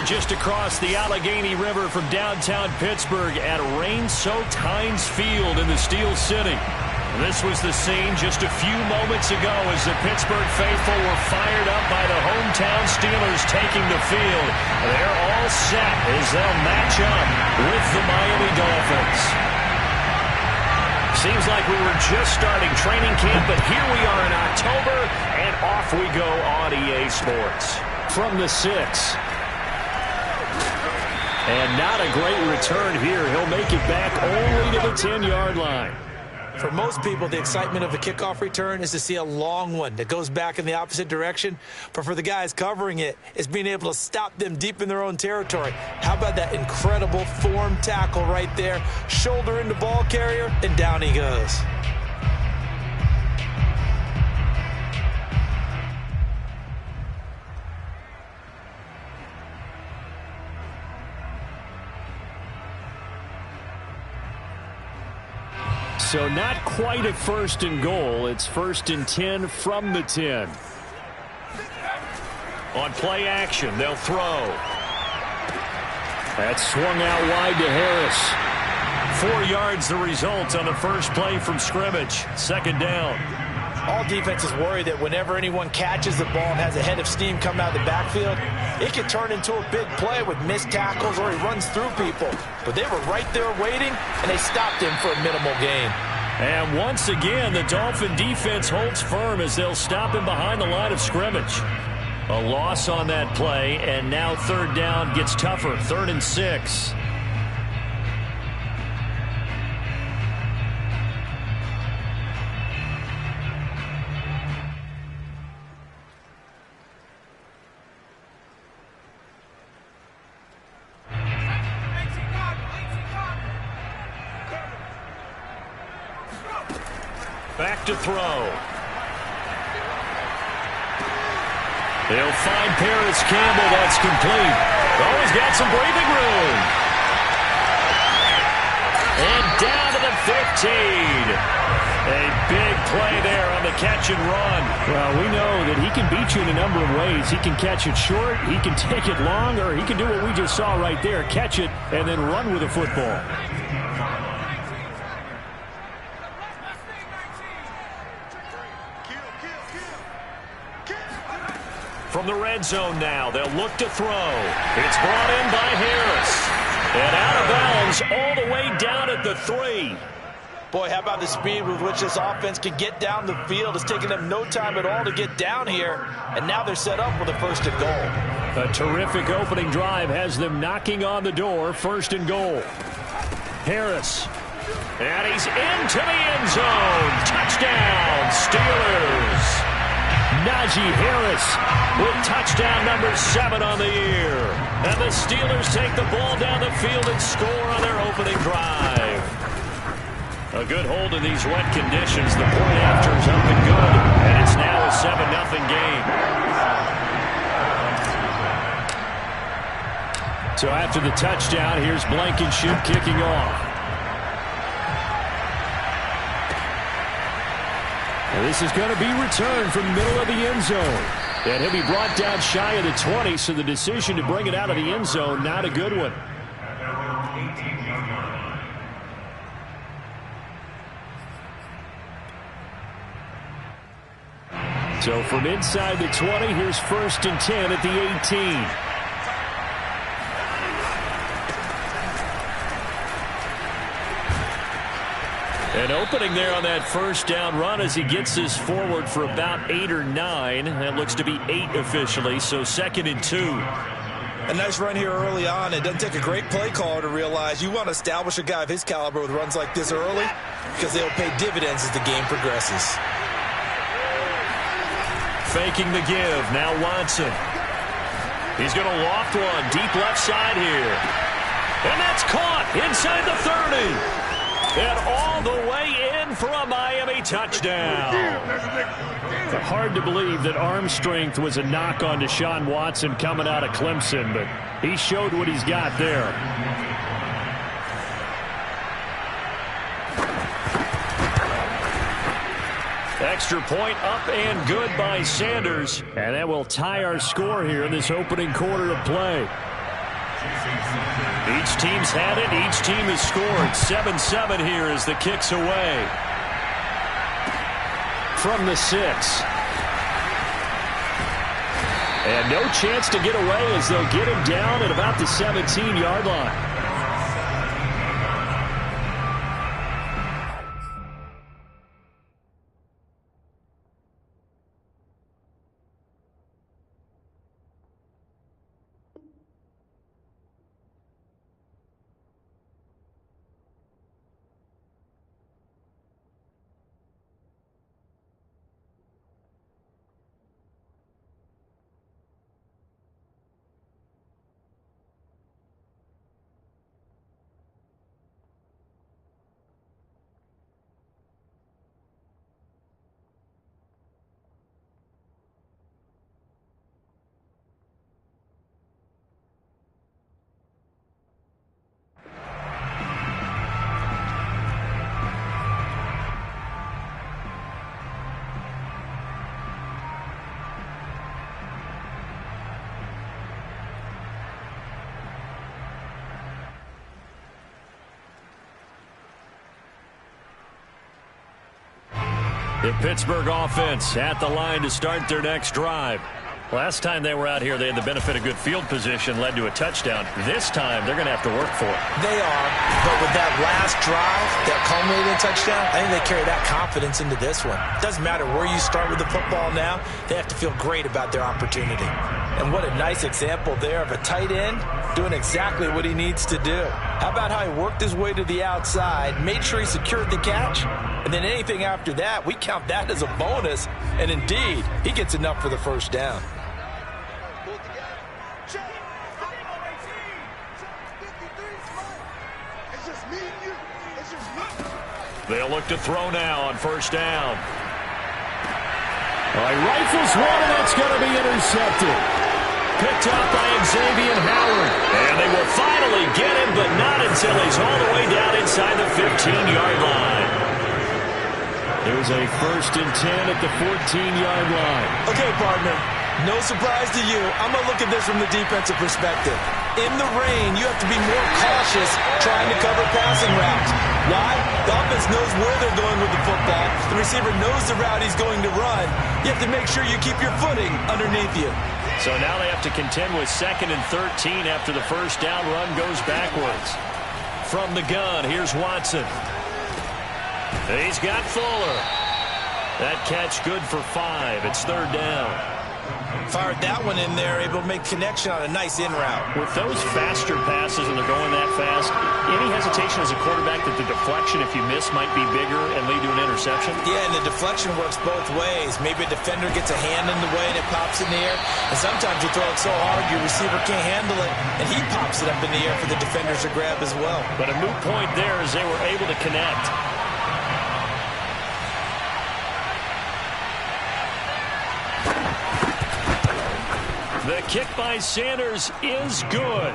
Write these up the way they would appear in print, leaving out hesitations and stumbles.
just across the Allegheny River from downtown Pittsburgh at rain-soaked Heinz Field in the Steel City. This was the scene just a few moments ago as the Pittsburgh faithful were fired up by the hometown Steelers taking the field. They're all set as they'll match up with the Miami Dolphins. Seems like we were just starting training camp, but here we are in October, and off we go on EA Sports. From the 6. And not a great return here. He'll make it back only to the 10-yard line. For most people, the excitement of a kickoff return is to see a long one that goes back in the opposite direction. But for the guys covering it, it's being able to stop them deep in their own territory. How about that incredible form tackle right there? Shoulder into ball carrier, and down he goes. So not quite a 1st and goal. It's 1st and 10 from the 10. On play action, they'll throw. That's swung out wide to Harris. 4 yards the result on the first play from scrimmage. 2nd down. All defenses worry that whenever anyone catches the ball and has a head of steam coming out of the backfield, it can turn into a big play with missed tackles or he runs through people. But they were right there waiting, and they stopped him for a minimal gain. And once again, the Dolphin defense holds firm as they'll stop him behind the line of scrimmage. A loss on that play, and now 3rd down gets tougher. 3rd and 6. Back to throw. They'll find Paris Campbell. That's complete. Oh, he's got some breathing room. And down to the 15. A big play there on the catch and run. Well, we know that he can beat you in a number of ways. He can catch it short, he can take it long, or he can do what we just saw right there, catch it and then run with the football. From the red zone now, they'll look to throw. It's brought in by Harris. And out of bounds all the way down at the 3. Boy, how about the speed with which this offense can get down the field? It's taken them no time at all to get down here. And now they're set up with a 1st and goal. A terrific opening drive has them knocking on the door. 1st and goal. Harris. And he's into the end zone. Touchdown, Steelers. Najee Harris with touchdown number 7 on the year. And the Steelers take the ball down the field and score on their opening drive. A good hold in these wet conditions. The point after is up and good. And it's now a 7-0 game. So after the touchdown, here's Blankenship kicking off. And this is going to be returned from the middle of the end zone. And he'll be brought down shy of the 20, so the decision to bring it out of the end zone, not a good one. So from inside the 20, here's 1st and 10 at the 18. An opening there on that 1st down run as he gets this forward for about 8 or 9. That looks to be 8 officially, so 2nd and 2. A nice run here early on. It doesn't take a great play caller to realize you want to establish a guy of his caliber with runs like this early because they'll pay dividends as the game progresses. Faking the give. Now Watson. He's going to loft one deep left side here. And that's caught inside the 30. And all the way in for a Miami touchdown. Hard to believe that arm strength was a knock on Deshaun Watson coming out of Clemson, but he showed what he's got there. Extra point up and good by Sanders. And that will tie our score here in this opening quarter of play. Each team's had it. Each team has scored. 7-7 here as the kick's away. From the 6. And no chance to get away as they'll get him down at about the 17-yard line. The Pittsburgh offense at the line to start their next drive. Last time they were out here, they had the benefit of good field position, led to a touchdown. This time, they're going to have to work for it. They are, but with that last drive, that culminating touchdown, I think they carry that confidence into this one. It doesn't matter where you start with the football now, they have to feel great about their opportunity. And what a nice example there of a tight end doing exactly what he needs to do. How about how he worked his way to the outside, made sure he secured the catch, and then anything after that, we count that as a bonus, and indeed, he gets enough for the first down. They'll look to throw now on first down. All right, rifles one, and that's going to be intercepted. Picked up by Xavier Howard. And they will finally get him, but not until he's all the way down inside the 15-yard line. There's a 1st and 10 at the 14-yard line. Okay, partner. No surprise to you. I'm going to look at this from the defensive perspective. In the rain, you have to be more cautious trying to cover passing routes. Why? The offense knows where they're going with the football. The receiver knows the route he's going to run. You have to make sure you keep your footing underneath you. So now they have to contend with 2nd and 13 after the first down run goes backwards. From the gun, here's Watson. He's got Fuller. That catch good for 5. It's 3rd down. Fired that one in there, able to make connection on a nice in route. With those faster passes and they're going that fast, any hesitation as a quarterback that the deflection, if you miss, might be bigger and lead to an interception? Yeah, and the deflection works both ways. Maybe a defender gets a hand in the way and it pops in the air. And sometimes you throw it so hard your receiver can't handle it, and he pops it up in the air for the defenders to grab as well. But a moot point there as they were able to connect. The kick by Sanders is good,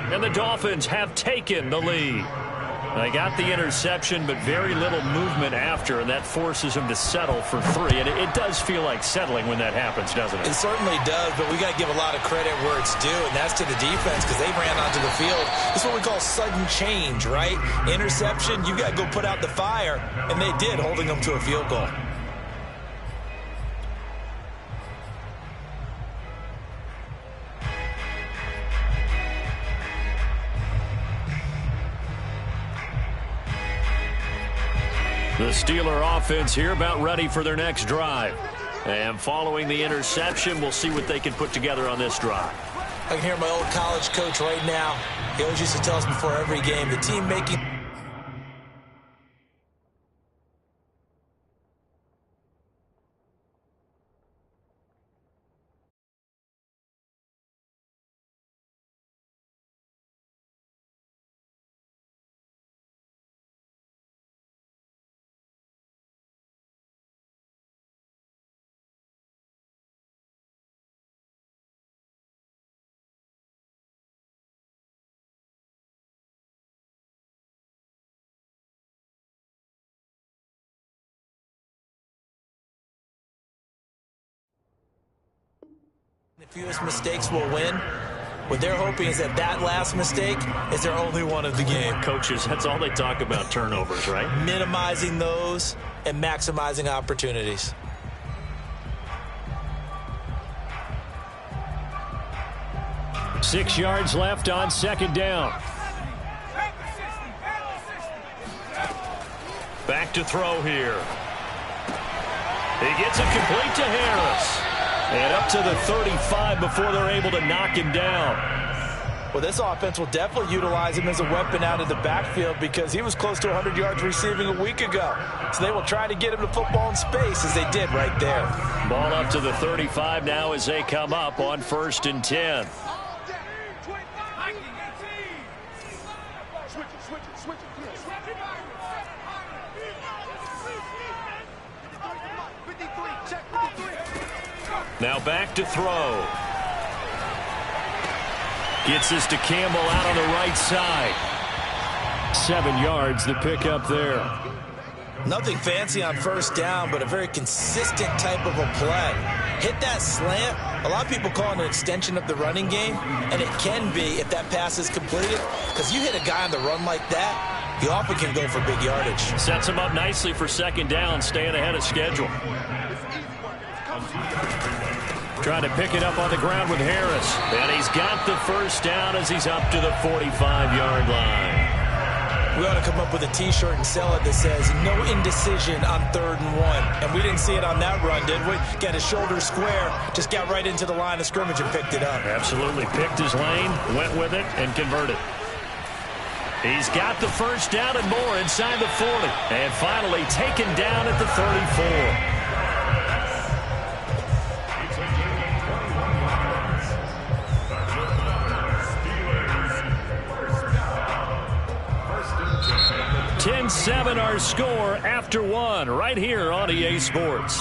and the Dolphins have taken the lead. They got the interception, but very little movement after, and that forces them to settle for 3. And it does feel like settling when that happens, doesn't it? It certainly does, but we got to give a lot of credit where it's due, and that's to the defense because they ran onto the field. It's what we call sudden change, right? Interception, you got to go put out the fire, and they did, holding them to a field goal. The Steeler offense here about ready for their next drive. And following the interception, we'll see what they can put together on this drive. I can hear my old college coach right now. He always used to tell us before every game, the team making... The fewest mistakes will win. What they're hoping is that that last mistake is their only one of the game. Coaches, that's all they talk about, turnovers, right? Minimizing those and maximizing opportunities. Six yards left on second down. Back to throw here. He gets it complete to Harris. And up to the 35 before they're able to knock him down. Well, this offense will definitely utilize him as a weapon out of the backfield because he was close to 100 yards receiving a week ago. So they will try to get him to football in space as they did right there. Ball up to the 35 now as they come up on 1st and 10. Now back to throw. Gets this to Campbell out on the right side. 7 yards the pick up there. Nothing fancy on first down, but a very consistent type of a play. Hit that slant. A lot of people call it an extension of the running game, and it can be if that pass is completed, because you hit a guy on the run like that, he often can go for big yardage. Sets him up nicely for second down, staying ahead of schedule. Trying to pick it up on the ground with Harris. And he's got the first down as he's up to the 45-yard line. We ought to come up with a T-shirt and sell it that says, no indecision on 3rd and 1. And we didn't see it on that run, did we? Got his shoulder square, just got right into the line of scrimmage and picked it up. Absolutely. Picked his lane, went with it, and converted. He's got the first down and more inside the 40. And finally taken down at the 34. Seven our score after 1 right here on EA Sports.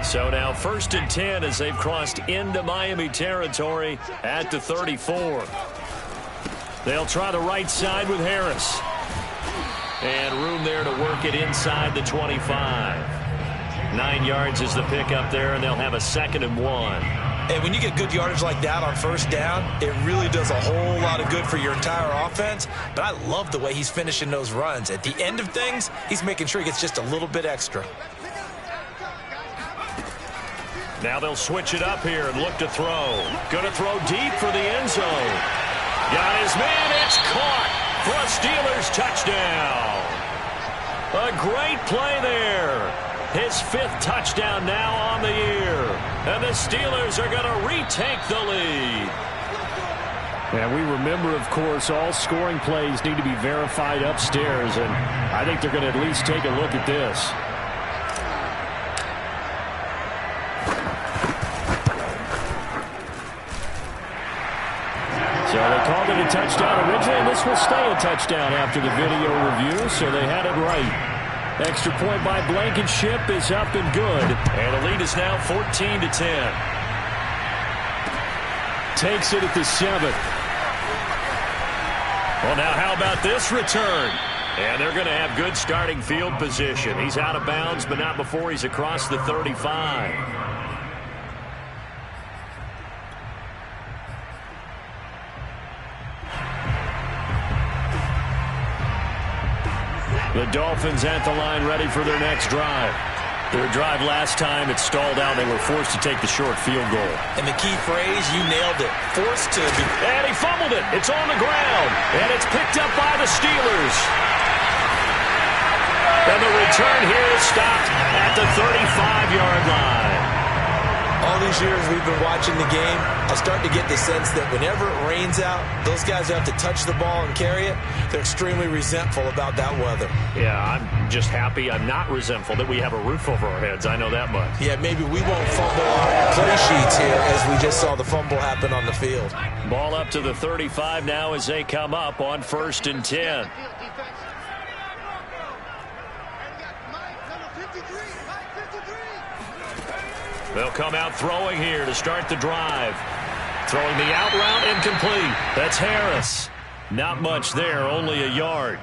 So now 1st and 10 as they've crossed into Miami territory at the 34. They'll try the right side with Harris. And room there to work it inside the 25. 9 yards is the pickup there, and they'll have a 2nd and 1. And when you get good yardage like that on first down, it really does a whole lot of good for your entire offense. But I love the way he's finishing those runs. At the end of things, he's making sure he gets just a little bit extra. Now they'll switch it up here and look to throw. Going to throw deep for the end zone. Got his man. It's caught for a Steelers touchdown. A great play there. His 5th touchdown now on the year. And the Steelers are going to retake the lead. And we remember, of course, all scoring plays need to be verified upstairs. And I think they're going to at least take a look at this. So they called it a touchdown originally, and this will stay a touchdown after the video review, so they had it right. Extra point by Blankenship is up and good. And the lead is now 14-10. Takes it at the 7. Well, now how about this return? And they're going to have good starting field position. He's out of bounds, but not before he's across the 35. The Dolphins at the line ready for their next drive. Their drive last time, it stalled out. They were forced to take the short field goal. And the key phrase, you nailed it. Forced to be. And he fumbled it. It's on the ground. And it's picked up by the Steelers. And the return here is stopped at the 35-yard line. All these years we've been watching the game, I start to get the sense that whenever it rains out, those guys who have to touch the ball and carry it, they're extremely resentful about that weather. Yeah, I'm just happy. I'm not resentful that we have a roof over our heads. I know that much. Yeah, maybe we won't fumble our play sheets here as we just saw the fumble happen on the field. Ball up to the 35 now as they come up on 1st and 10. They'll come out throwing here to start the drive. Throwing the out route incomplete. That's Harris. Not much there, only a yard.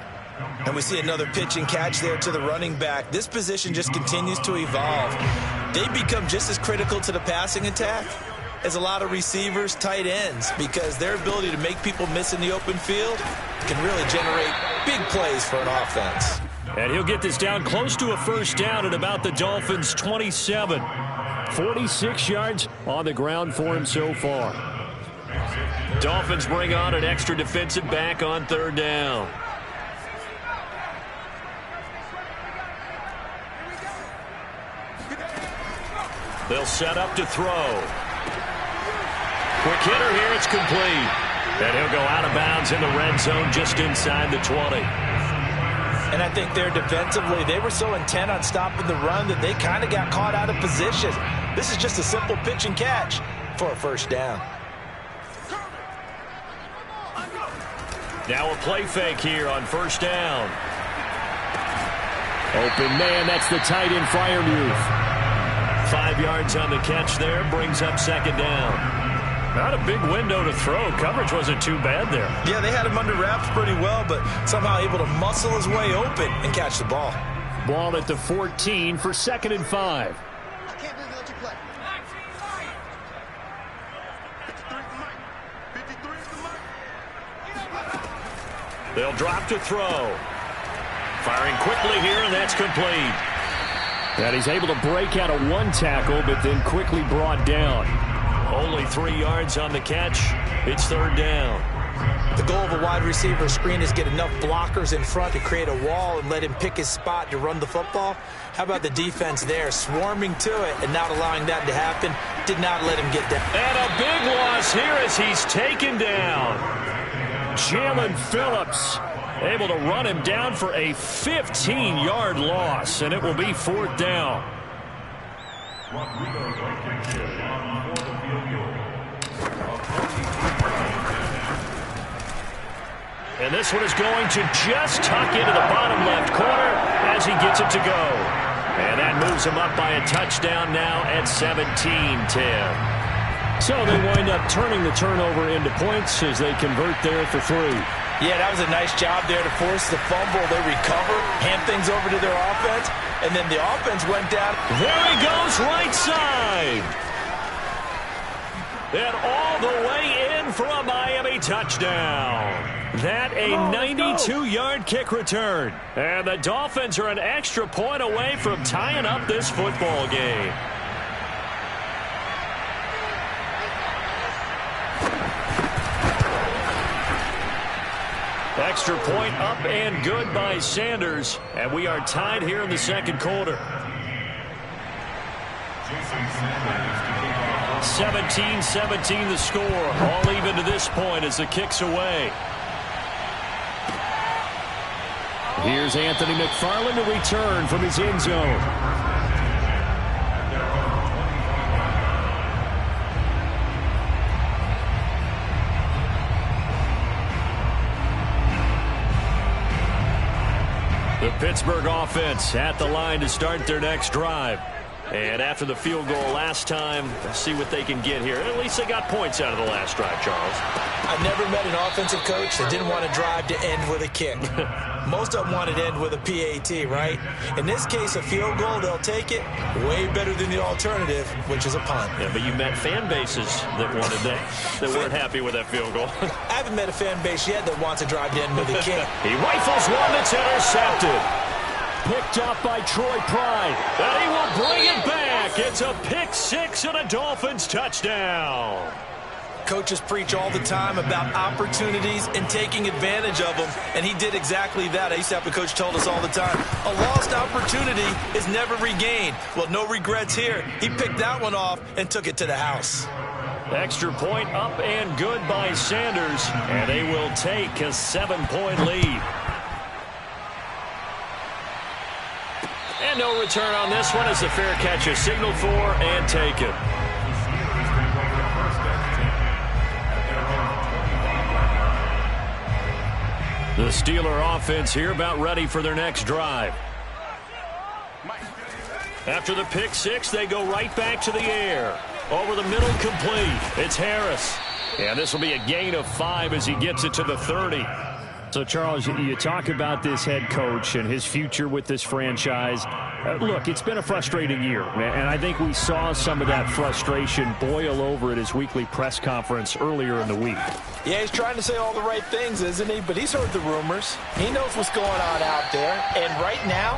And we see another pitch and catch there to the running back. This position just continues to evolve. They become just as critical to the passing attack as a lot of receivers, tight ends, because their ability to make people miss in the open field can really generate big plays for an offense. And he'll get this down close to a first down at about the Dolphins' 27. 46 yards on the ground for him so far. Dolphins bring on an extra defensive back on third down. They'll set up to throw. Quick hitter here, it's complete. And he'll go out of bounds in the red zone just inside the 20. And I think there defensively, they were so intent on stopping the run that they kind of got caught out of position. This is just a simple pitch and catch for a first down. Now a play fake here on first down. Open man, that's the tight end Freiermuth. 5 yards on the catch there, brings up second down. Not a big window to throw. Coverage wasn't too bad there. Yeah, they had him under wraps pretty well, but somehow able to muscle his way open and catch the ball. Ball at the 14 for 2nd and 5. I can't believe they let you play. 53 is the mic. They'll drop to throw. Firing quickly here, and that's complete. And he's able to break out of one tackle, but then quickly brought down. Only 3 yards on the catch. It's third down. The goal of a wide receiver screen is get enough blockers in front to create a wall and let him pick his spot to run the football. How about the defense there, swarming to it and not allowing that to happen? Did not let him get down. And a big loss here as he's taken down. Jalen Phillips able to run him down for a 15-yard loss, and it will be fourth down. And this one is going to just tuck into the bottom left corner as he gets it to go. And that moves him up by a touchdown now at 17-10. So they wind up turning the turnover into points as they convert there for 3. Yeah, that was a nice job there to force the fumble. They recover, hand things over to their offense, and then the offense went down. There he goes, right side. And all the way in for a Miami touchdown. That a 92-yard kick return. And the Dolphins are an extra point away from tying up this football game. Extra point up and good by Sanders. And we are tied here in the second quarter. 17-17 the score. All even to this point as the kick's away. Here's Anthony McFarland to return from his end zone. The Pittsburgh offense at the line to start their next drive. And after the field goal last time, let's see what they can get here. At least they got points out of the last drive, Charles. I've never met an offensive coach that didn't want to drive to end with a kick. Most of them want to end with a PAT, right? In this case, a field goal, they'll take it. Way better than the alternative, which is a punt. Yeah, but you met fan bases that wanted that weren't happy with that field goal. I haven't met a fan base yet that wants to drive to end with a kick. He rifles one that's intercepted. Picked up by Troy Pride. And he will bring it back. It's a pick six and a Dolphins touchdown. Coaches preach all the time about opportunities and taking advantage of them, and he did exactly that. I used to have a coach told us all the time, a lost opportunity is never regained. Well, no regrets here. He picked that one off and took it to the house. Extra point up and good by Sanders, and they will take a 7-point lead. And no return on this one as the fair catch is signaled for and taken. The Steeler offense here about ready for their next drive. After the pick six, they go right back to the air. Over the middle, complete. It's Harris. And this will be a gain of 5 as he gets it to the 30. So, Charles, you talk about this head coach and his future with this franchise. Look, it's been a frustrating year, and I think we saw some of that frustration boil over at his weekly press conference earlier in the week. Yeah, he's trying to say all the right things, isn't he? But he's heard the rumors. He knows what's going on out there. And right now,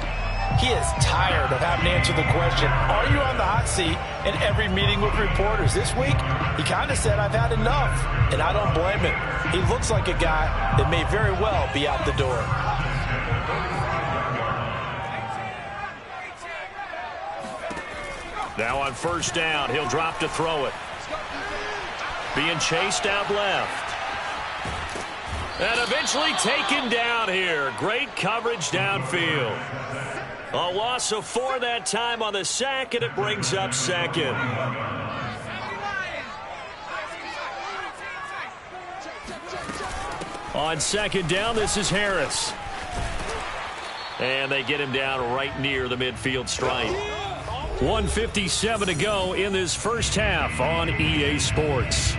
he is tired of having to answer the question, are you on the hot seat in every meeting with reporters? This week, he kind of said, I've had enough, and I don't blame him. He looks like a guy that may very well be out the door. Now on first down, he'll drop to throw it. Being chased out left. And eventually taken down here. Great coverage downfield. A loss of 4 that time on the sack, and it brings up second. On second down, this is Harris. And they get him down right near the midfield stripe. 1:57 to go in this first half on EA Sports.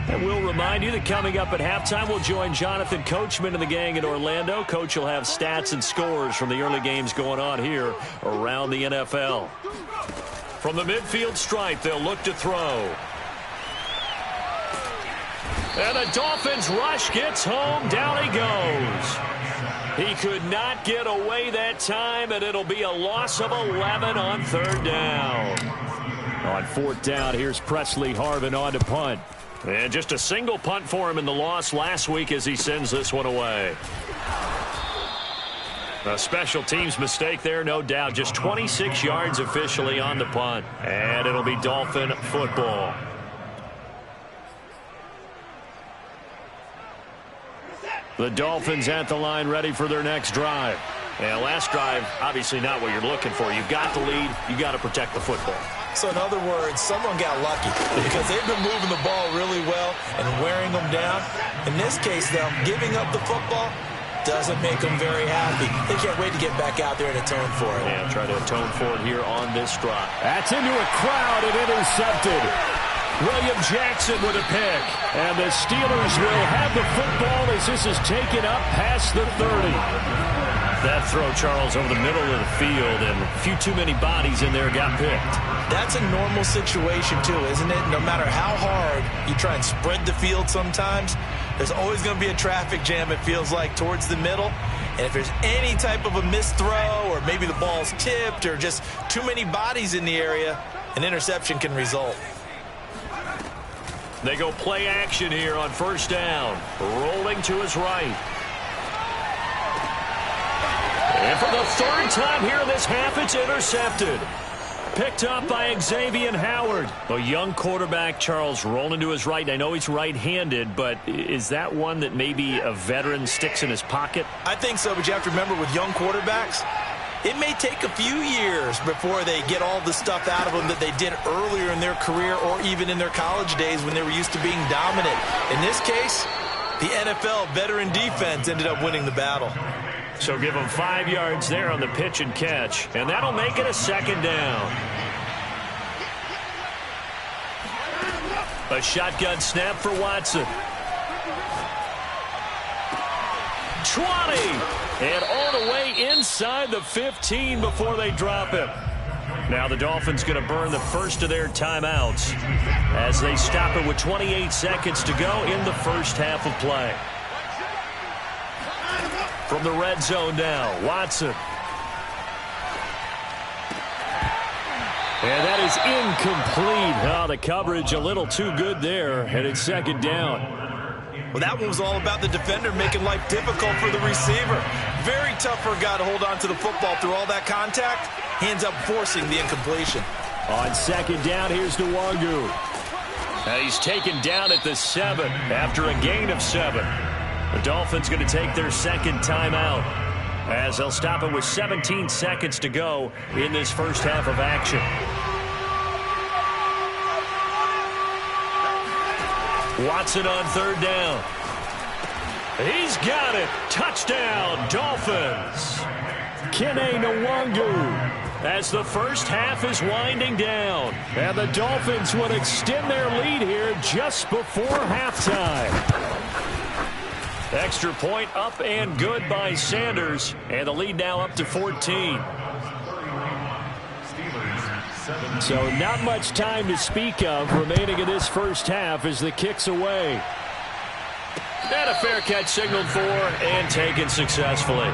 And we'll remind you that coming up at halftime, we'll join Jonathan Coachman and the gang in Orlando. Coach will have stats and scores from the early games going on here around the NFL. From the midfield stripe, they'll look to throw. And the Dolphins rush gets home. Down he goes. He could not get away that time, and it'll be a loss of 11 on third down. On fourth down, here's Presley Harvin on to punt. And just a single punt for him in the loss last week as he sends this one away. A special teams mistake there, no doubt. Just 26 yards officially on the punt. And it'll be Dolphin football. The Dolphins at the line ready for their next drive. And last drive, obviously not what you're looking for. You've got the lead. You've got to protect the football. So in other words, someone got lucky because they've been moving the ball really well and wearing them down. In this case, though, giving up the football doesn't make them very happy. They can't wait to get back out there and atone for it. Yeah, try to atone for it here on this drive. That's into a crowd and intercepted. William Jackson with a pick. And the Steelers will have the football as this is taken up past the 30. That throw, Charles, over the middle of the field, and a few too many bodies in there got picked. That's a normal situation, too, isn't it? No matter how hard you try and spread the field sometimes, there's always going to be a traffic jam, it feels like, towards the middle. And if there's any type of a missed throw or maybe the ball's tipped or just too many bodies in the area, an interception can result. They go play action here on first down. Rolling to his right. And for the third time here in this half, it's intercepted. Picked up by Xavier Howard. A young quarterback, Charles, rolling to his right. And I know he's right-handed, but is that one that maybe a veteran sticks in his pocket? I think so, but you have to remember with young quarterbacks, it may take a few years before they get all the stuff out of them that they did earlier in their career or even in their college days when they were used to being dominant. In this case, the NFL veteran defense ended up winning the battle. So give him 5 yards there on the pitch and catch, and that'll make it a second down. A shotgun snap for Watson. 20, and all the way inside the 15 before they drop him. Now the Dolphins going to burn the first of their timeouts as they stop it with 28 seconds to go in the first half of play. From the red zone now, Watson. And that is incomplete. Oh, the coverage a little too good there, and it's second down. Well, that one was all about the defender making life difficult for the receiver. Very tough for a guy to hold on to the football through all that contact. He ends up forcing the incompletion. On second down, here's Nwangu. And he's taken down at the 7 after a gain of 7. The Dolphins going to take their second timeout as they'll stop it with 17 seconds to go in this first half of action. Watson on third down. He's got it. Touchdown, Dolphins. Kene Nwangu. As the first half is winding down, and the Dolphins would extend their lead here just before halftime. Extra point up and good by Sanders, and the lead now up to 14. So not much time to speak of remaining in this first half as the kick's away. And a fair catch signaled for and taken successfully.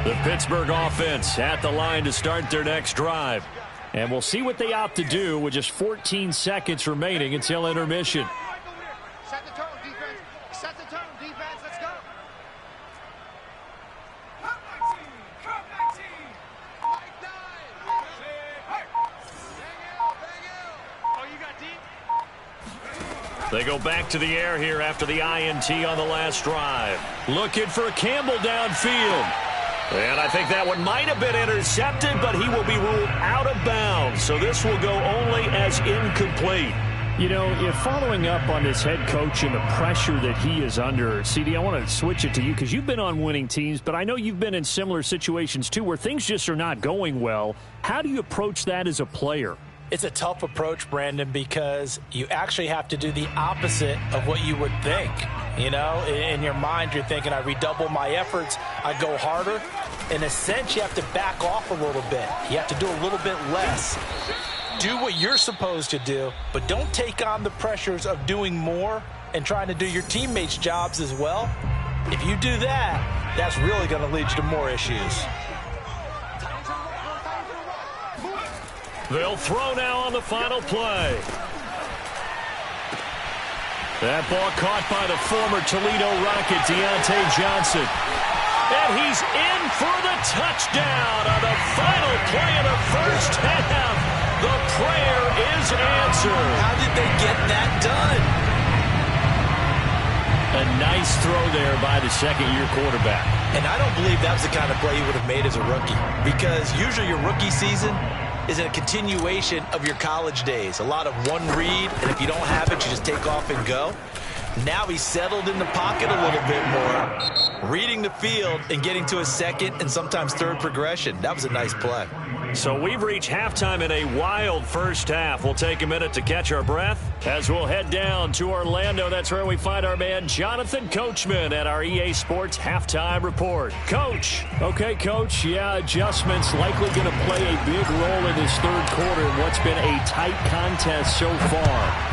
The Pittsburgh offense at the line to start their next drive. And we'll see what they opt to do with just 14 seconds remaining until intermission. Set the tone, defense. Set the tone, defense. Let's go. Come 19. Come 19. Mike 9. Hey. Bang out. Oh, you got deep? They go back to the air here after the INT on the last drive. Looking for Campbell downfield. And I think that one might have been intercepted, but he will be ruled out of bounds. So this will go only as incomplete. You know, if following up on this head coach and the pressure that he is under, CD, I want to switch it to you because you've been on winning teams, but I know you've been in similar situations too where things just are not going well. How do you approach that as a player? It's a tough approach, Brandon, because you actually have to do the opposite of what you would think. You know, in your mind, you're thinking, I redouble my efforts, I go harder. In a sense, you have to back off a little bit. You have to do a little bit less. Do what you're supposed to do, but don't take on the pressures of doing more and trying to do your teammates' jobs as well. If you do that, that's really going to lead you to more issues. They'll throw now on the final play. That ball caught by the former Toledo Rocket, Deontay Johnson. And he's in for the touchdown on the final play of the first half. The prayer is answered. How did they get that done? A nice throw there by the second-year quarterback. And I don't believe that was the kind of play he would have made as a rookie, because usually your rookie season is a continuation of your college days. A lot of one read, and if you don't have it, you just take off and go. Now he's settled in the pocket a little bit more, reading the field and getting to a second and sometimes third progression. That was a nice play. So we've reached halftime in a wild first half. We'll take a minute to catch our breath as we'll head down to Orlando. That's where we find our man Jonathan Coachman at our EA Sports Halftime Report. Coach. Okay, Coach. Yeah, adjustments likely going to play a big role in this third quarter in what's been a tight contest so far.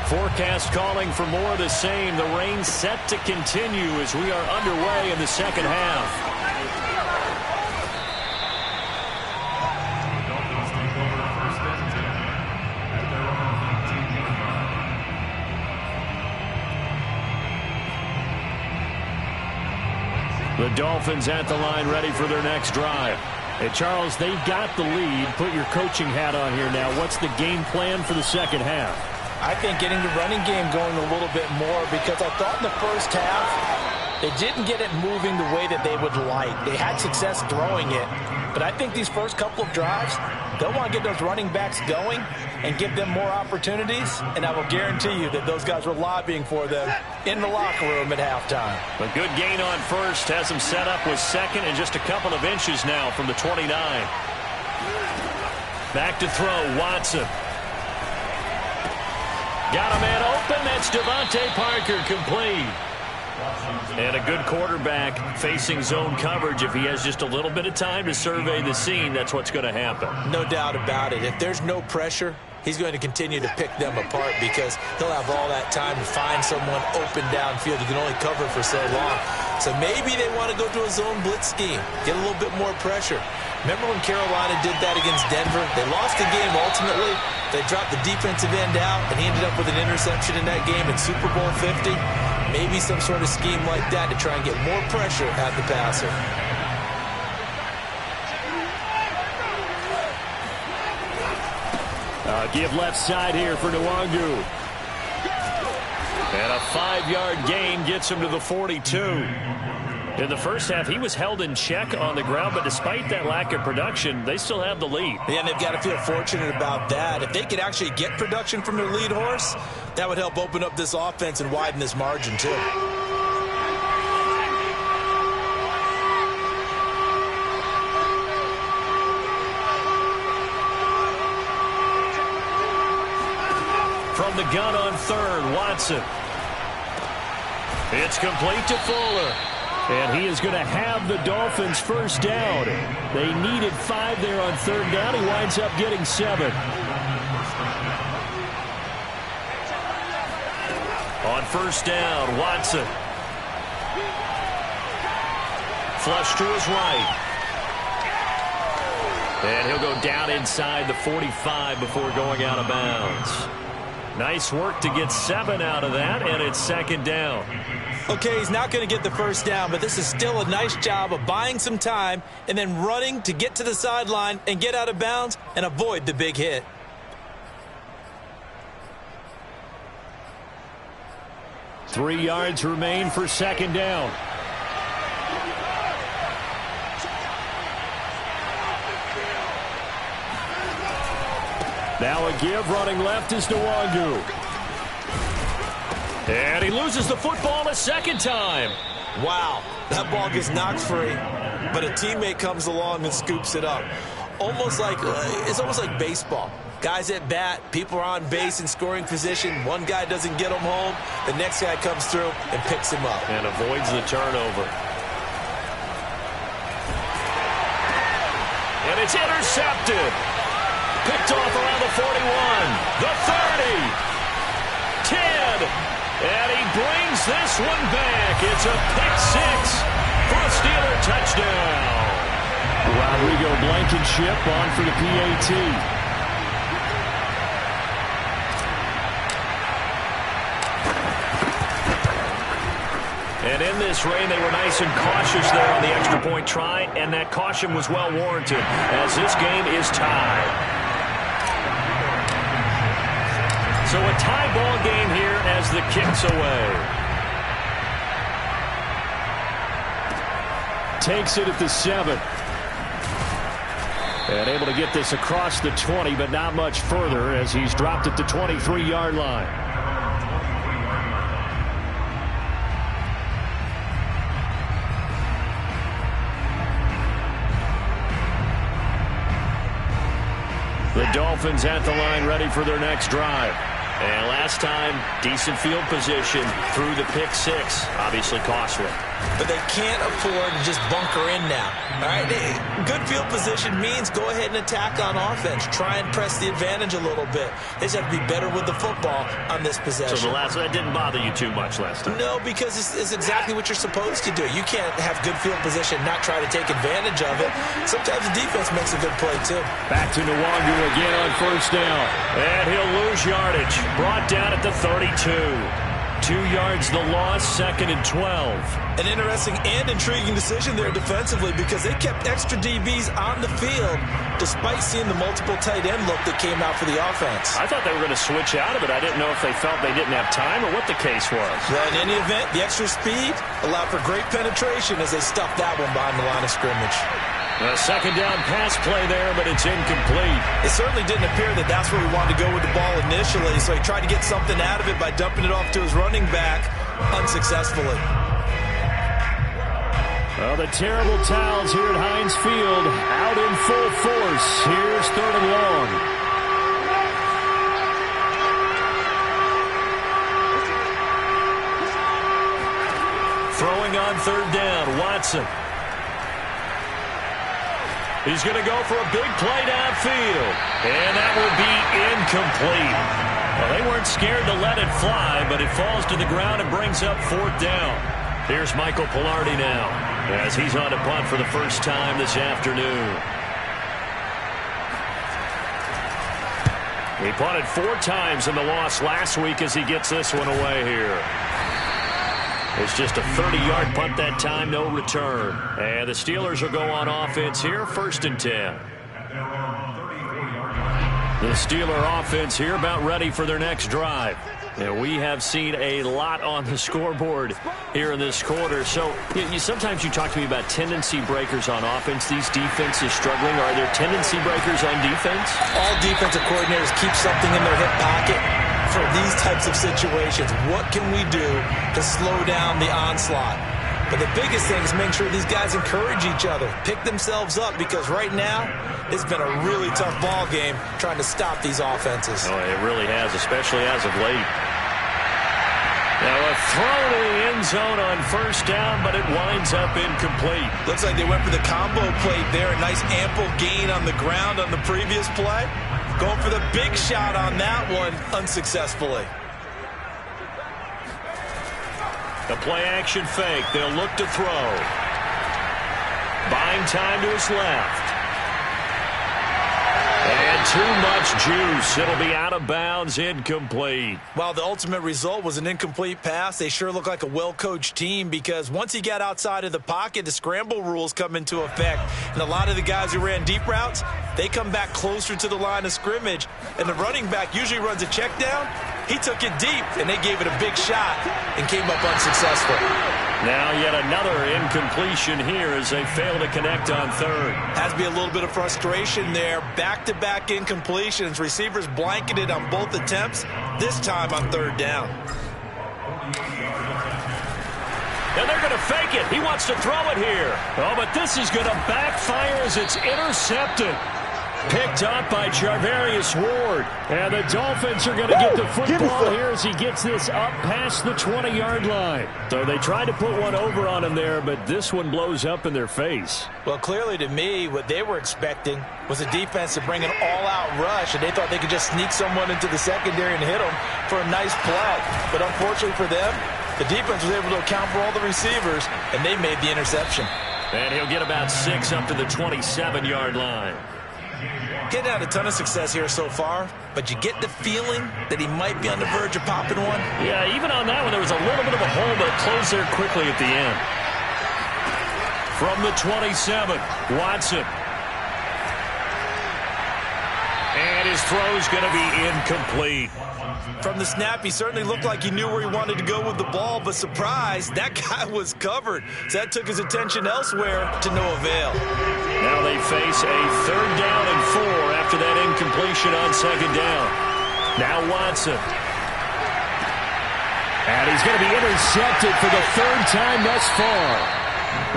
Forecast calling for more of the same. The rain set to continue as we are underway in the second half. The Dolphins at the line ready for their next drive. Hey, Charles, they've got the lead. Put your coaching hat on here now. What's the game plan for the second half? I think getting the running game going a little bit more, because I thought in the first half they didn't get it moving the way that they would like. They had success throwing it, but I think these first couple of drives, they'll want to get those running backs going and give them more opportunities, and I will guarantee you that those guys were lobbying for them in the locker room at halftime. A good gain on first has them set up with second and just a couple of inches now from the 29. Back to throw, Watson. Got a man open. That's Devontae Parker, complete. And a good quarterback facing zone coverage. If he has just a little bit of time to survey the scene, that's what's going to happen. No doubt about it. If there's no pressure, he's going to continue to pick them apart, because he'll have all that time to find someone open downfield. You can only cover for so long. So maybe they want to go to a zone blitz scheme, get a little bit more pressure. Remember when Carolina did that against Denver? They lost the game ultimately. They dropped the defensive end out, and he ended up with an interception in that game in Super Bowl 50. Maybe some sort of scheme like that to try and get more pressure at the passer. Give left side here for Nwangu. And a 5-yard gain gets him to the 42. In the first half, he was held in check on the ground, but despite that lack of production, they still have the lead. Yeah, and they've got to feel fortunate about that. If they could actually get production from their lead horse, that would help open up this offense and widen this margin, too. From the gun on third, Watson. It's complete to Fuller. And he is going to have the Dolphins first down. They needed 5 there on third down. He winds up getting 7. On first down, Watson. Flush to his right. And he'll go down inside the 45 before going out of bounds. Nice work to get 7 out of that, and it's second down. Okay, he's not going to get the first down, but this is still a nice job of buying some time and then running to get to the sideline and get out of bounds and avoid the big hit. Three yards remain for second down. Now a give, running left is Nwangu. And he loses the football a second time. Wow, that ball gets knocked free, but a teammate comes along and scoops it up. It's almost like baseball. Guys at bat, people are on base in scoring position. One guy doesn't get him home. The next guy comes through and picks him up. And avoids the turnover. And it's intercepted. Picked off around the 41, the 30, 10, and he brings this one back. It's a pick 6 for a Steeler touchdown. Rodrigo Blankenship on for the PAT. And in this rain, they were nice and cautious there on the extra point try, and that caution was well warranted as this game is tied. So a tie ball game here as the kick's away. Takes it at the 7. And able to get this across the 20, but not much further as he's dropped at the 23-yard line. The Dolphins at the line ready for their next drive. And last time, decent field position through the pick 6. Obviously costly. But they can't afford to just bunker in now. All right, good field position means go ahead and attack on offense. Try and press the advantage a little bit. They just have to be better with the football on this possession. So that didn't bother you too much last time? No, because it's exactly what you're supposed to do. You can't have good field position, not try to take advantage of it. Sometimes the defense makes a good play, too. Back to Nwangu again on first down. And he'll lose yardage. Brought down at the 32. 2 yards the loss, 2nd and 12. An interesting and intriguing decision there defensively because they kept extra DBs on the field despite seeing the multiple tight end look that came out for the offense. I thought they were going to switch out of it. I didn't know if they felt they didn't have time or what the case was. Well, in any event, the extra speed allowed for great penetration as they stuffed that one behind the line of scrimmage. A second down pass play there, but it's incomplete. It certainly didn't appear that that's where he wanted to go with the ball initially, so he tried to get something out of it by dumping it off to his running back unsuccessfully. Well, the terrible towels here at Heinz Field out in full force. Here's 3rd and long. Throwing on 3rd down, Watson. He's going to go for a big play downfield. And that will be incomplete. Well, they weren't scared to let it fly, but it falls to the ground and brings up 4th down. Here's Michael Pilardi now as he's on to punt for the first time this afternoon. He punted 4 times in the loss last week as he gets this one away here. It's just a 30-yard punt that time, no return. And the Steelers will go on offense here, 1st and 10. The Steeler offense here about ready for their next drive. And we have seen a lot on the scoreboard here in this quarter. So sometimes you talk to me about tendency breakers on offense. These defenses struggling. Are there tendency breakers on defense? All defensive coordinators keep something in their hip pocket for these types of situations. What can we do to slow down the onslaught? But the biggest thing is making sure these guys encourage each other, pick themselves up, because right now it's been a really tough ball game trying to stop these offenses. Oh, it really has, especially as of late. Now a throw to the end zone on first down, but it winds up incomplete. Looks like they went for the combo plate there. A nice ample gain on the ground on the previous play. Going for the big shot on that one unsuccessfully. The play-action fake. They'll look to throw. Buying time to his left. And too much juice. It'll be out of bounds, incomplete. While the ultimate result was an incomplete pass, they sure look like a well-coached team, because once he got outside of the pocket, the scramble rules come into effect. And a lot of the guys who ran deep routes, they come back closer to the line of scrimmage. And the running back usually runs a check down. He took it deep, and they gave it a big shot and came up unsuccessful. Now yet another incompletion here as they fail to connect on third. Has to be a little bit of frustration there. Back-to-back incompletions. Receivers blanketed on both attempts, this time on third down. And they're going to fake it. He wants to throw it here. Oh, but this is going to backfire as it's intercepted. Picked up by Charvarius Ward. And the Dolphins are going to get the football here as he gets this up past the 20-yard line. So they tried to put one over on him there, but this one blows up in their face. Well, clearly to me, what they were expecting was a defense to bring an all-out rush, and they thought they could just sneak someone into the secondary and hit them for a nice play. But unfortunately for them, the defense was able to account for all the receivers, and they made the interception. And he'll get about 6 up to the 27-yard line. Getting out a ton of success here so far, but you get the feeling that he might be on the verge of popping one. Yeah, even on that one, there was a little bit of a hole, but it closed there quickly at the end. From the 27, Watson. And his throw's going to be incomplete. From the snap, he certainly looked like he knew where he wanted to go with the ball, but surprise, that guy was covered. So that took his attention elsewhere to no avail. Now they face a 3rd down and 4 after that incompletion on 2nd down. Now Watson. And he's going to be intercepted for the 3rd time thus far.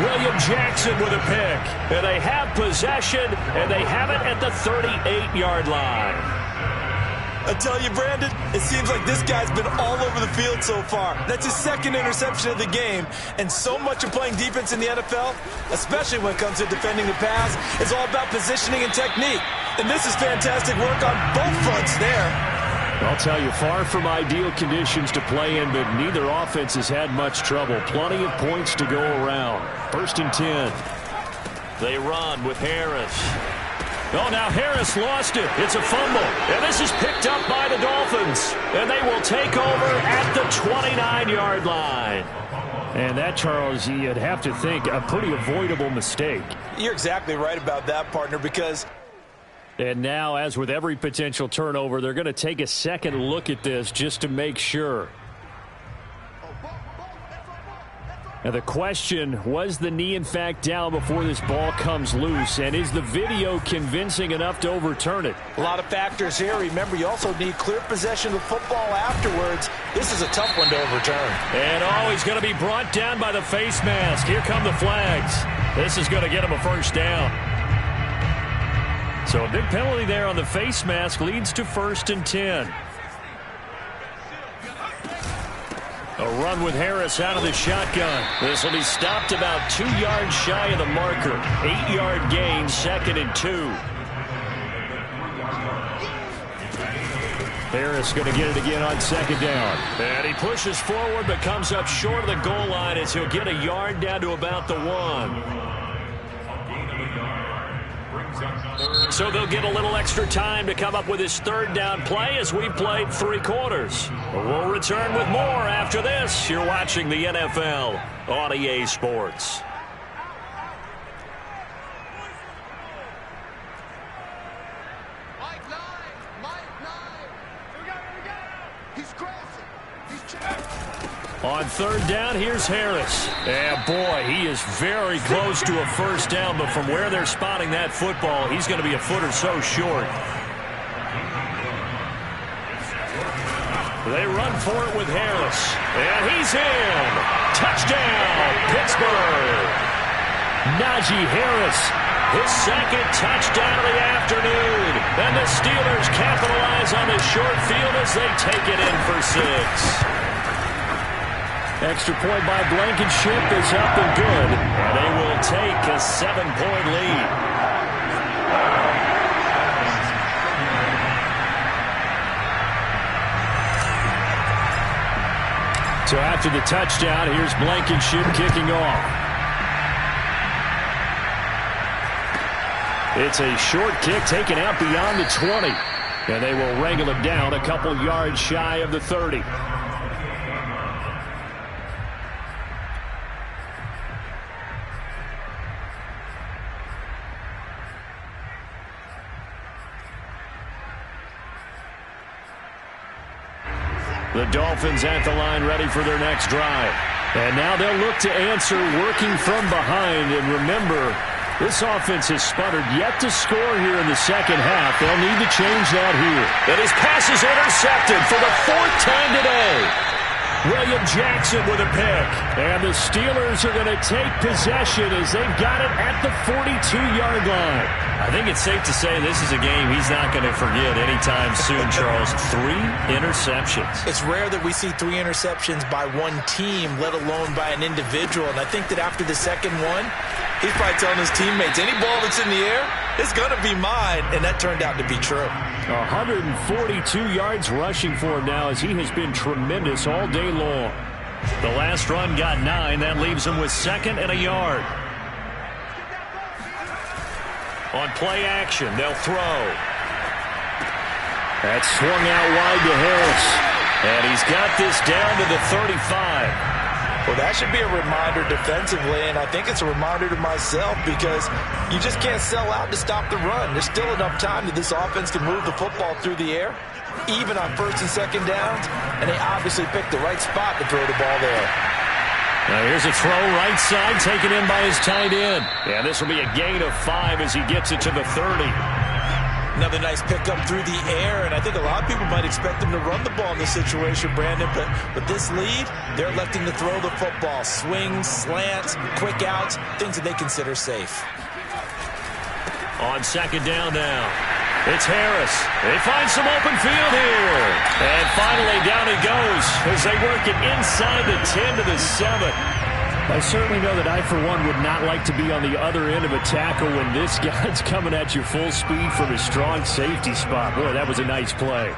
William Jackson with a pick. And they have possession, and they have it at the 38-yard line. I tell you, Brandon, it seems like this guy's been all over the field so far. That's his 2nd interception of the game. And so much of playing defense in the NFL, especially when it comes to defending the pass, is all about positioning and technique. And this is fantastic work on both fronts there. I'll tell you, far from ideal conditions to play in, but neither offense has had much trouble. Plenty of points to go around. 1st and 10. They run with Harris. Oh, now Harris lost it. It's a fumble. And this is picked up by the Dolphins. And they will take over at the 29-yard line. And that, Charles, you'd have to think a pretty avoidable mistake. You're exactly right about that, partner, because... And now, as with every potential turnover, they're going to take a second look at this just to make sure. Now the question, was the knee in fact down before this ball comes loose? And is the video convincing enough to overturn it? A lot of factors here. Remember, you also need clear possession of football afterwards. This is a tough one to overturn. And he's going to be brought down by the face mask. Here come the flags. This is going to get him a 1st down. So a big penalty there on the face mask leads to 1st and 10. A run with Harris out of the shotgun. This will be stopped about 2 yards shy of the marker. 8-yard gain, 2nd and 2. Harris going to get it again on 2nd down. And he pushes forward but comes up short of the goal line as he'll get a yard down to about the 1. So they'll get a little extra time to come up with his 3rd down play as we've played 3 quarters. We'll return with more after this. You're watching the NFL on EA Sports. He's crossing. He's checking. On third down, here's Harris. And boy, he is very close to a first down, but from where they're spotting that football, he's going to be a foot or so short. They run for it with Harris. And he's in. Touchdown, Pittsburgh. Najee Harris, his second touchdown of the afternoon. And the Steelers capitalize on this short field as they take it in for 6. Extra point by Blankenship is up and good. And they will take a 7-point lead. So after the touchdown, here's Blankenship kicking off. It's a short kick taken out beyond the 20. And they will wrangle him down a couple yards shy of the 30. The Dolphins at the line ready for their next drive. And now they'll look to answer working from behind. And remember, this offense has sputtered yet to score here in the second half. They'll need to change that here. And his pass is intercepted for the 4th time today. William Jackson with a pick. And the Steelers are going to take possession as they've got it at the 42-yard line. I think it's safe to say this is a game he's not going to forget anytime soon, Charles. 3 interceptions. It's rare that we see 3 interceptions by one team, let alone by an individual. And I think that after the second one, he's probably telling his teammates, any ball that's in the air, it's going to be mine. And that turned out to be true. 142 yards rushing for him now as he has been tremendous all day long. The last run got 9. That leaves him with 2nd and a yard. On play action, they'll throw. That's swung out wide to Harris. And he's got this down to the 35. Well, that should be a reminder defensively, and I think it's a reminder to myself because you just can't sell out to stop the run. There's still enough time that this offense can move the football through the air, even on 1st and 2nd downs, and they obviously picked the right spot to throw the ball there. Now here's a throw right side taken in by his tight end. Yeah, this will be a gain of 5 as he gets it to the 30. Another nice pickup through the air, and I think a lot of people might expect them to run the ball in this situation, Brandon, but with this lead, they're electing to throw the football. Swings, slants, quick outs, things that they consider safe. On 2nd down now, it's Harris. They find some open field here. And finally down he goes as they work it inside the 10 to the 7. I certainly know that I, for one, would not like to be on the other end of a tackle when this guy's coming at you full speed from a strong safety spot. Boy, that was a nice play.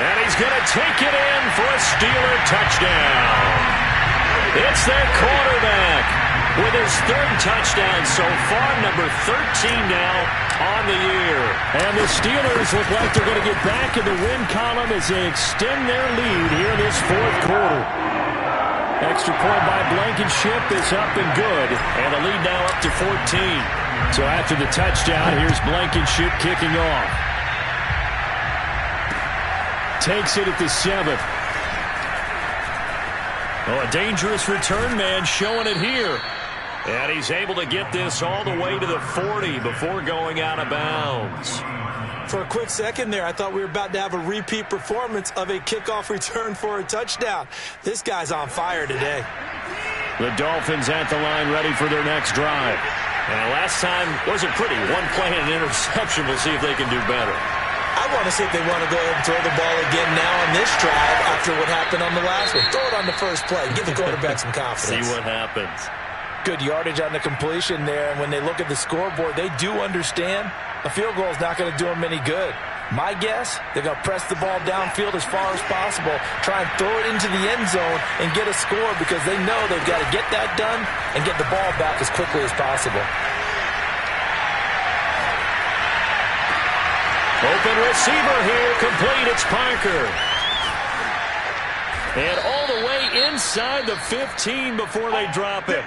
And he's going to take it in for a Steeler touchdown. It's their quarterback with his 3rd touchdown so far, number 13 now on the year. And the Steelers look like they're going to get back in the win column as they extend their lead here in this 4th quarter. Extra point by Blankenship is up and good, and the lead now up to 14. So after the touchdown, here's Blankenship kicking off. Takes it at the 7th. Oh, a dangerous return man showing it here. And he's able to get this all the way to the 40 before going out of bounds. For a quick second there, I thought we were about to have a repeat performance of a kickoff return for a touchdown. This guy's on fire today. The Dolphins at the line ready for their next drive. And last time wasn't pretty. 1 play and an interception. We'll see if they can do better. I want to see if they want to go ahead and throw the ball again now on this drive after what happened on the last one. Throw it on the first play. Give the quarterback some confidence. See what happens. Good yardage on the completion there, and when they look at the scoreboard, they do understand a field goal is not going to do them any good. My guess, they're going to press the ball downfield as far as possible, try and throw it into the end zone and get a score because they know they've got to get that done and get the ball back as quickly as possible. Open receiver here, complete, it's Parker. And all the way inside the 15 before they drop it.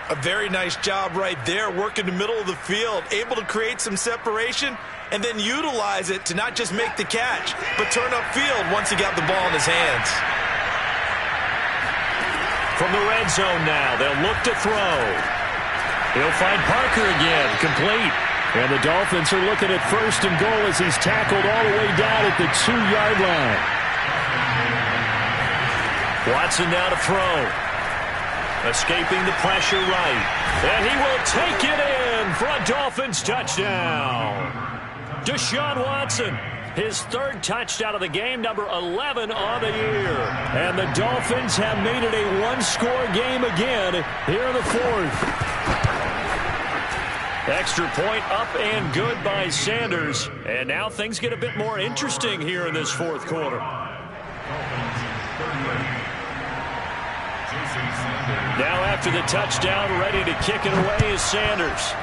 A very nice job right there, working the middle of the field, able to create some separation and then utilize it to not just make the catch, but turn upfield once he got the ball in his hands. From the red zone now, they'll look to throw. He'll find Parker again, complete. And the Dolphins are looking at first and goal as he's tackled all the way down at the 2-yard line. Watson now to throw. Escaping the pressure right. And he will take it in for a Dolphins touchdown. Deshaun Watson, his third touchdown of the game, number 11 on the year. And the Dolphins have made it a one-score game again here in the fourth. Extra point up and good by Sanders. And now things get a bit more interesting here in this fourth quarter. Now after the touchdown, ready to kick it away is Sanders.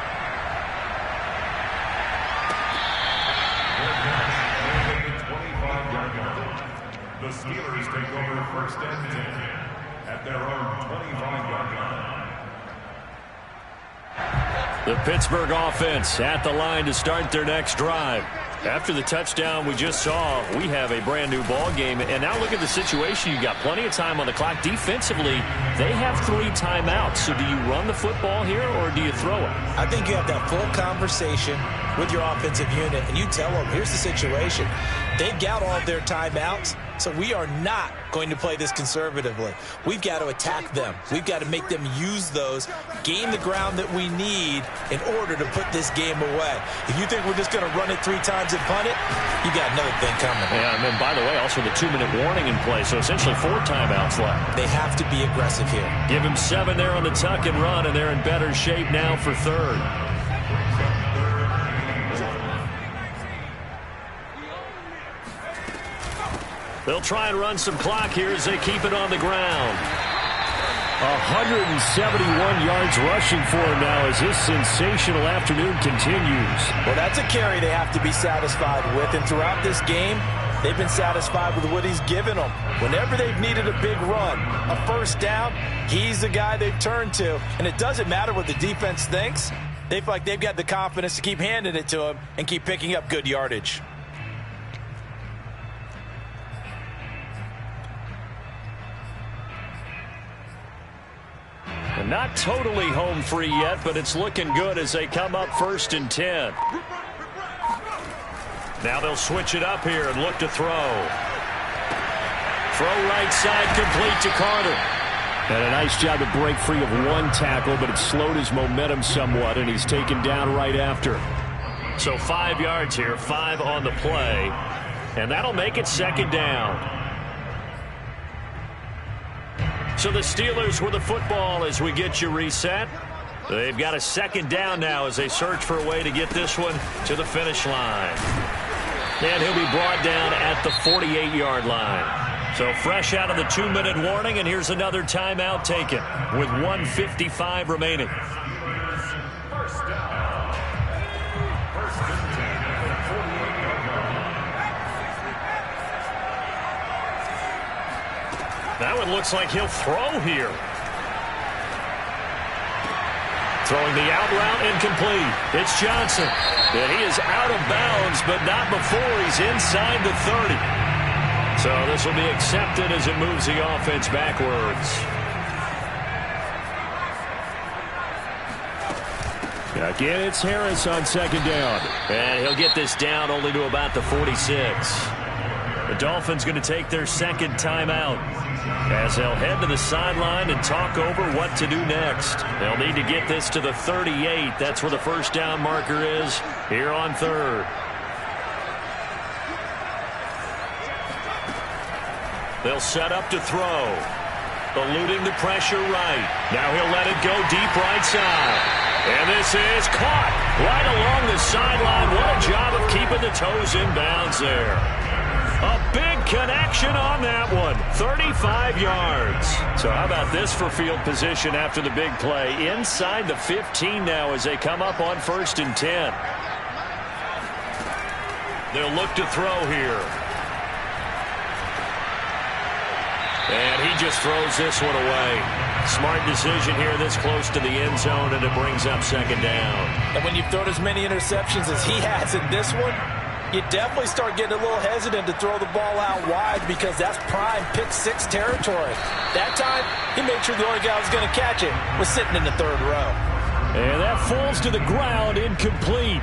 The Steelers take over first and 10 at their own 25-yard line. The Pittsburgh offense at the line to start their next drive. After the touchdown we just saw, we have a brand new ball game. And now look at the situation. You got plenty of time on the clock. Defensively, they have 3 timeouts. So do you run the football here or do you throw it? I think you have that full conversation with your offensive unit, and you tell them, here's the situation. They've got all of their timeouts, so we are not going to play this conservatively. We've got to attack them. We've got to make them use those, gain the ground that we need in order to put this game away. If you think we're just going to run it 3 times and punt it, you got another thing coming. Yeah, and then, by the way, also the 2-minute warning in play, so essentially 4 timeouts left. They have to be aggressive here. Give him 7 there on the tuck and run, and they're in better shape now for third. They'll try and run some clock here as they keep it on the ground. 171 yards rushing for him now as this sensational afternoon continues. Well, that's a carry they have to be satisfied with, and throughout this game, they've been satisfied with what he's given them. Whenever they've needed a big run, a first down, he's the guy they've turned to. And it doesn't matter what the defense thinks. They feel like they've got the confidence to keep handing it to him and keep picking up good yardage. And not totally home free yet, but it's looking good as they come up first and 10. Now they'll switch it up here and look to throw. Throw right side complete to Carter. And a nice job to break free of one tackle, but it slowed his momentum somewhat, and he's taken down right after. So 5 yards here, 5 on the play, and that'll make it second down. So the Steelers with the football as we get you reset. They've got a second down now as they search for a way to get this one to the finish line. And he'll be brought down at the 48-yard line. So fresh out of the 2-minute warning, and here's another timeout taken with 1:55 remaining. That one looks like he'll throw here. Throwing the out route incomplete. It's Johnson. And he is out of bounds, but not before he's inside the 30. So this will be accepted as it moves the offense backwards. Again, it's Harris on second down. And he'll get this down only to about the 46. The Dolphins going to take their second timeout as they'll head to the sideline and talk over what to do next. They'll need to get this to the 38. That's where the first down marker is here on third. They'll set up to throw. Eluding the pressure right. Now he'll let it go deep right side. And this is caught right along the sideline. What a job of keeping the toes in bounds there. A big connection on that one. 35 yards. So how about this for field position after the big play? Inside the 15 now as they come up on first and 10. They'll look to throw here. And he just throws this one away. Smart decision here this close to the end zone, and it brings up second down. And when you've thrown as many interceptions as he has in this one, you definitely start getting a little hesitant to throw the ball out wide because that's prime pick six territory. That time, he made sure the only guy who was going to catch it was sitting in the third row. And that falls to the ground, incomplete.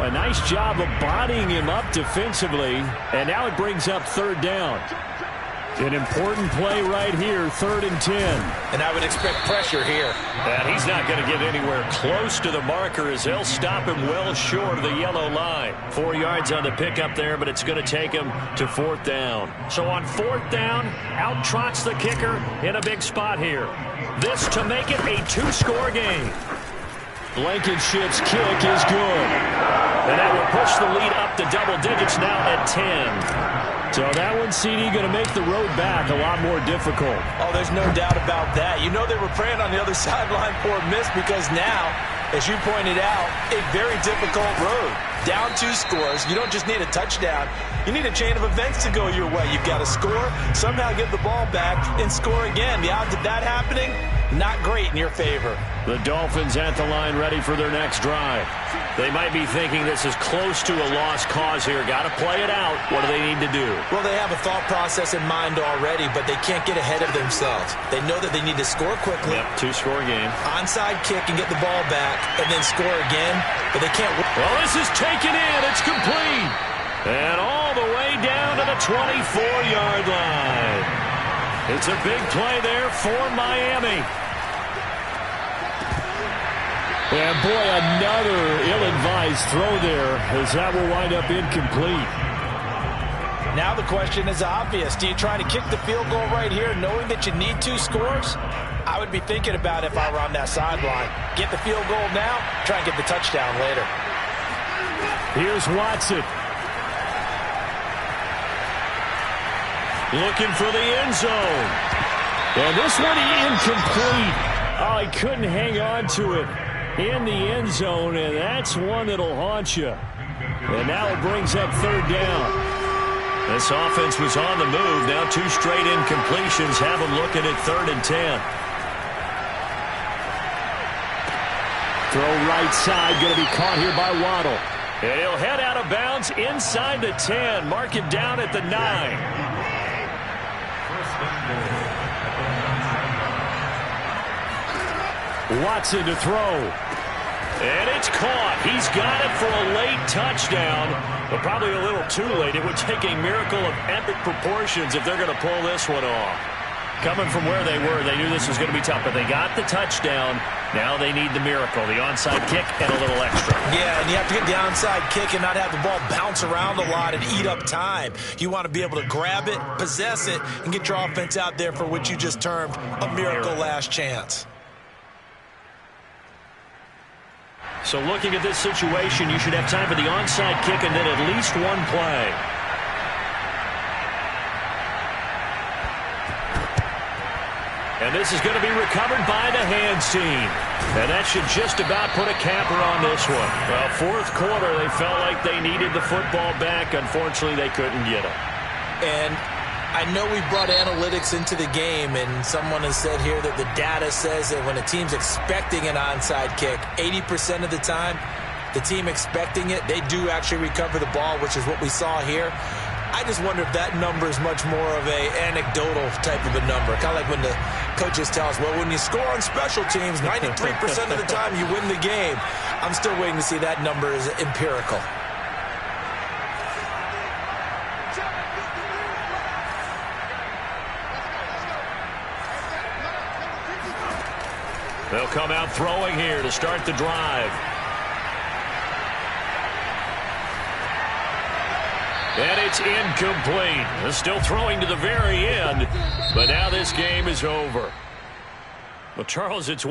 A nice job of bodying him up defensively, and now it brings up third down. An important play right here, 3rd and 10. And I would expect pressure here. And he's not going to get anywhere close to the marker as they'll stop him well short of the yellow line. 4 yards on the pickup there, but it's going to take him to 4th down. So on 4th down, out trots the kicker in a big spot here. This to make it a 2-score game. Blankenship's kick is good. And that will push the lead up to double digits now at 10. So that one, CD, going to make the road back a lot more difficult. Oh, there's no doubt about that. You know they were praying on the other sideline for a miss because now, as you pointed out, a very difficult road. Down 2 scores. You don't just need a touchdown. You need a chain of events to go your way. You've got to score, somehow get the ball back, and score again. The odds of that happening, not great in your favor. The Dolphins at the line ready for their next drive. They might be thinking this is close to a lost cause here. Got to play it out. What do they need to do? Well, they have a thought process in mind already, but they can't get ahead of themselves. They know that they need to score quickly. Yep, 2-score game. Onside kick and get the ball back, and then score again, but they can't. Well, this is taken in. It's complete. And all the way down to the 24-yard line. It's a big play there for Miami. And boy, another ill-advised throw there as that will wind up incomplete. Now the question is obvious. Do you try to kick the field goal right here knowing that you need 2 scores? I would be thinking about it if I were on that sideline. Get the field goal now, try and get the touchdown later. Here's Watson. Looking for the end zone. And this one incomplete. Oh, he couldn't hang on to it in the end zone, and that's one that'll haunt you. And now it brings up 3rd down. This offense was on the move. Now 2 straight incompletions have them looking at 3rd and 10. Throw right side, going to be caught here by Waddle. And he'll head out of bounds inside the 10. Mark him down at the 9. Watson to throw. And it's caught. He's got it for a late touchdown, but probably a little too late. It would take a miracle of epic proportions if they're going to pull this one off. Coming from where they were, they knew this was going to be tough, but they got the touchdown. Now they need the miracle, the onside kick and a little extra. Yeah, and you have to get the onside kick and not have the ball bounce around a lot and eat up time. You want to be able to grab it, possess it, and get your offense out there for what you just termed a miracle last chance. So looking at this situation, you should have time for the onside kick and then at least one play. And this is going to be recovered by the hands team. And that should just about put a capper on this one. Well, 4th quarter, they felt like they needed the football back. Unfortunately, they couldn't get it. And I know we brought analytics into the game, and someone has said here that the data says that when a team's expecting an onside kick, 80% of the time, the team expecting it, they do actually recover the ball, which is what we saw here. I just wonder if that number is much more of a anecdotal type of a number. Kind of like when the coaches tell us, well, when you score on special teams, 93% of the time you win the game. I'm still waiting to see that number is empirical. They'll come out throwing here to start the drive. And it's incomplete. They're still throwing to the very end, but now this game is over. Well, Charles, it's